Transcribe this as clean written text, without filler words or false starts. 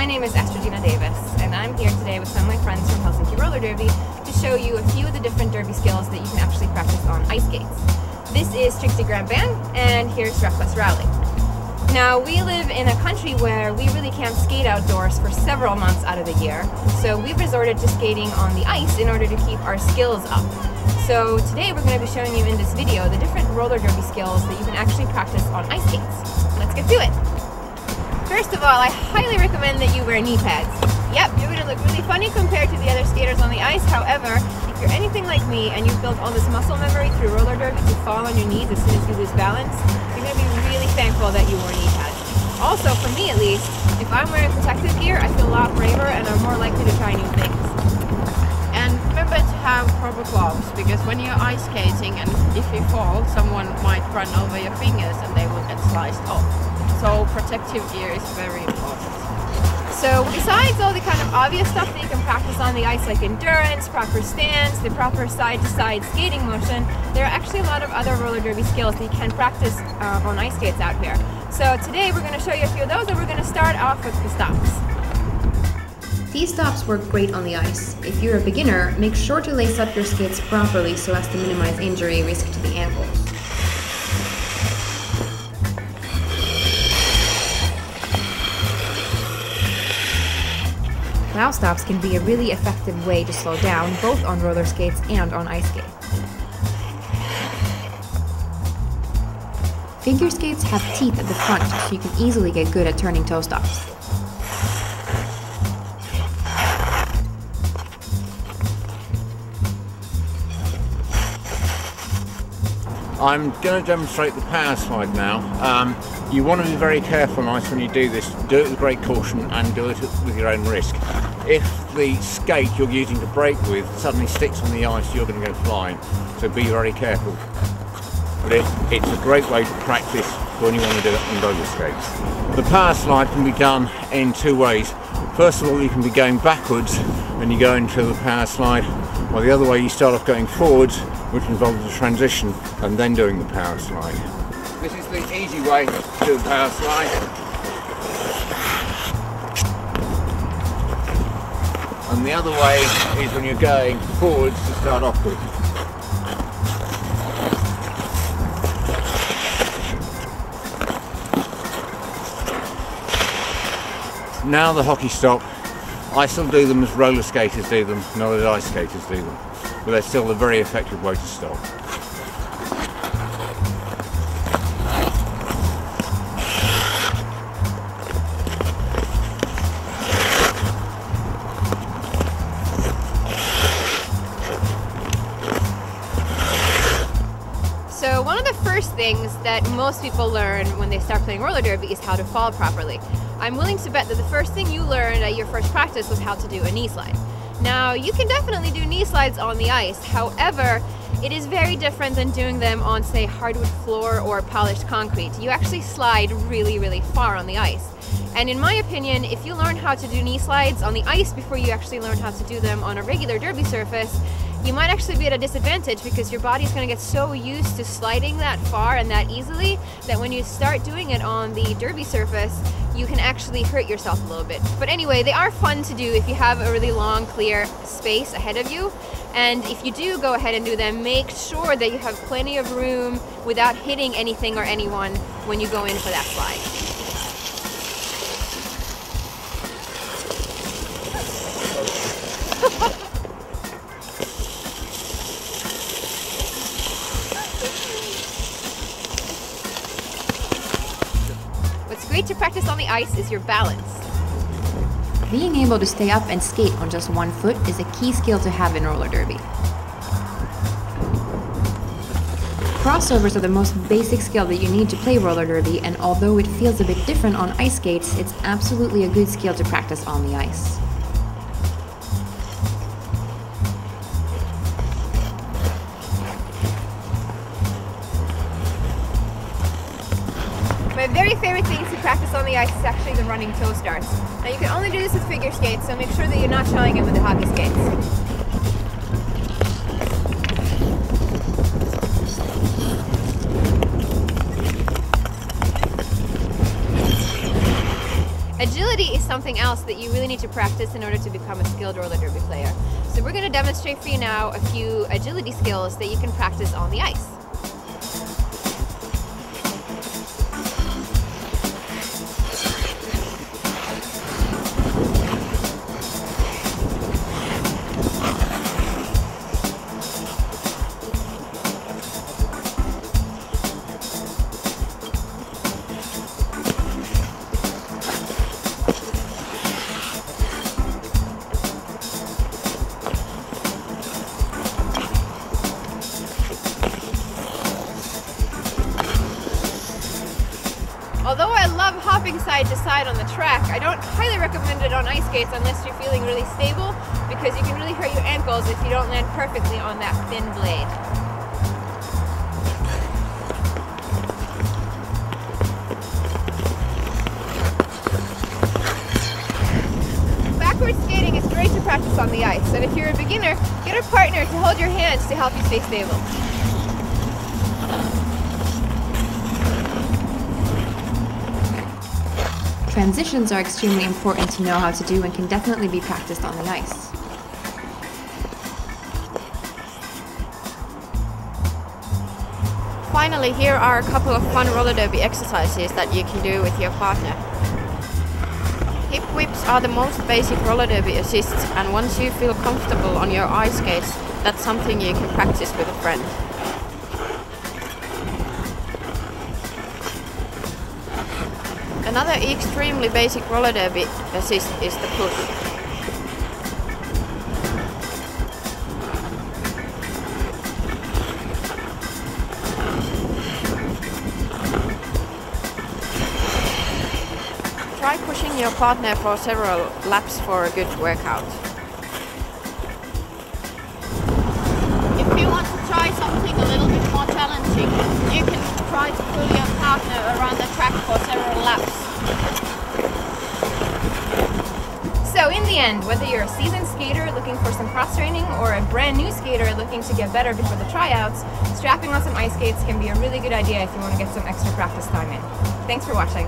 my name is Estragina Davis, and I'm here today with some of my friends from Helsinki Roller Derby to show you a few of the different derby skills that you can actually practice on ice skates. This is Trixie Grand Band, and here's Reckless Rally. Now, we live in a country where we really can't skate outdoors for several months out of the year, so we've resorted to skating on the ice in order to keep our skills up. So today we're going to be showing you in this video the different roller derby skills that you can actually practice on ice skates. Let's get to it! First of all, I highly recommend that you wear knee pads. Yep, you're going to look really funny compared to the other skaters on the ice. However, if you're anything like me and you've built all this muscle memory through roller derby to fall on your knees as soon as you lose balance, you're going to be really thankful that you wore knee pads. Also, for me at least, if I'm wearing protective gear, I feel a lot braver and I'm more likely to try new things. And remember to have proper gloves, because when you're ice skating and if you fall, someone might run over your fingers and they will get sliced off. So protective gear is very important. So besides all the kind of obvious stuff that you can practice on the ice, like endurance, proper stance, the proper side-to-side skating motion, there are actually a lot of other roller derby skills that you can practice on ice skates out here. So today we're going to show you a few of those, and we're going to start off with the stops. These stops work great on the ice. If you're a beginner, make sure to lace up your skates properly so as to minimize injury risk to the ankles. Plow stops can be a really effective way to slow down, both on roller skates and on ice skates. Figure skates have teeth at the front, so you can easily get good at turning toe stops. I'm going to demonstrate the power slide now. You want to be very careful on ice when you do this. Do it with great caution and do it with your own risk. If the skate you're using to brake with suddenly sticks on the ice, you're going to go flying. So be very careful. But it's a great way to practice when you want to do it on roller skates. The power slide can be done in two ways. First of all, you can be going backwards when you go into the power slide, while the other way you start off going forwards, which involves the transition and then doing the power slide. This is the easy way to do the power slide. And the other way is when you're going forwards to start off with. Now the hockey stop. I still do them as roller skaters do them, not as ice skaters do them. But they're still a very effective way to stop. So one of the first things that most people learn when they start playing roller derby is how to fall properly. I'm willing to bet that the first thing you learned at your first practice was how to do a knee slide. Now, you can definitely do knee slides on the ice. However, it is very different than doing them on, say, hardwood floor or polished concrete. You actually slide really, really far on the ice. And in my opinion, if you learn how to do knee slides on the ice before you actually learn how to do them on a regular derby surface, you might actually be at a disadvantage because your body is going to get so used to sliding that far and that easily that when you start doing it on the derby surface, you can actually hurt yourself a little bit. But anyway, they are fun to do if you have a really long, clear space ahead of you. And if you do go ahead and do them, make sure that you have plenty of room without hitting anything or anyone when you go in for that slide. What's great to practice on the ice is your balance. Being able to stay up and skate on just one foot is a key skill to have in roller derby. Crossovers are the most basic skill that you need to play roller derby, and although it feels a bit different on ice skates, it's absolutely a good skill to practice on the ice. My very favorite thing to practice on the ice is actually the running toe starts. Now you can only do this with figure skates, so make sure that you're not trying it with the hockey skates. Agility is something else that you really need to practice in order to become a skilled roller derby player. So we're going to demonstrate for you now a few agility skills that you can practice on the ice. Although I love hopping side to side on the track, I don't highly recommend it on ice skates unless you're feeling really stable, because you can really hurt your ankles if you don't land perfectly on that thin blade. Backward skating is great to practice on the ice, and if you're a beginner, get a partner to hold your hands to help you stay stable. Transitions are extremely important to know how to do and can definitely be practiced on the ice. Finally, here are a couple of fun roller derby exercises that you can do with your partner. Hip whips are the most basic roller derby assists, and once you feel comfortable on your ice skates, that's something you can practice with a friend. Another extremely basic roller derby assist is the push. Try pushing your partner for several laps for a good workout. If you want to try something a little bit more challenging, you can try to pull your partner around the track for several laps. So in the end, whether you're a seasoned skater looking for some cross training or a brand new skater looking to get better before the tryouts, strapping on some ice skates can be a really good idea if you want to get some extra practice time in. Thanks for watching.